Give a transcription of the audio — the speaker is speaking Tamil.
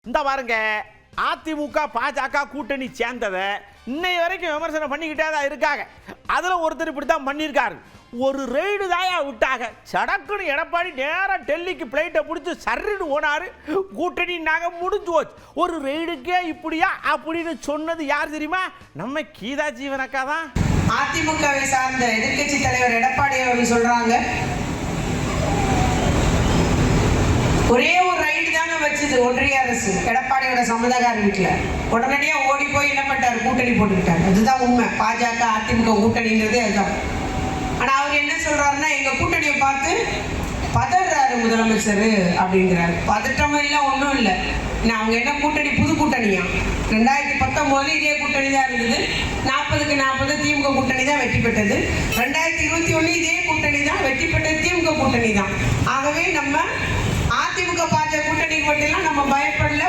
இந்த பாருங்க, அதிமுக பாஜக கூட்டணி சேர்ந்ததை இன்னை வரைக்கும் விமர்சனம் பண்ணிக்கிட்டே தான் இருக்காங்க. அதில் ஒருத்தர் இப்படி தான் பண்ணியிருக்காரு. ஒரு ரெய்டு தாயா விட்டாங்க, சடக்குன்னு எடப்பாடி நேராக டெல்லிக்கு பிளைட்டை பிடிச்சி சர்றிடு ஓனாரு. கூட்டணி நாங்கள் முடிஞ்சு போச்சு. ஒரு ரெய்டுக்கே இப்படியா அப்படின்னு சொன்னது யார் தெரியுமா? நம்ம கீதா ஜீவனக்கா தான். அதிமுகவை சார்ந்த எதிர்கட்சி தலைவர் எடப்பாடி அவர்கள் சொல்றாங்க, ஒரே ஒரு ரைடு தாங்க வச்சது ஒன்றிய அரசு எடப்பாடியோட சம்மதக்கார வீட்டுல. உடனடியா ஓடி போய் என்ன பண்ணிட்டாரு, கூட்டணி போட்டுக்கிட்டாரு. அதுதான் உண்மை. பாஜக அதிமுக கூட்டணிங்கிறதே அதுதான். ஆனா அவர் என்ன சொல்றாருன்னா, எங்க கூட்டணியை பார்த்து பதறாரு முதலமைச்சர் அப்படிங்கிறாரு. பதட்டம் எல்லாம் ஒன்றும் இல்லை. அவங்க என்ன கூட்டணி, புது கூட்டணியா? 2019 இதே கூட்டணி தான் இருந்தது. 40க்கு 40 திமுக கூட்டணி தான் வெற்றி பெற்றது. 2021 இதே கூட்டணி தான் வெற்றி பெற்றது, திமுக கூட்டணி தான். ஆகவே நம்ம அதிமுக பாஜக கூட்டணிக்கு மட்டும் நம்ம பயப்படல,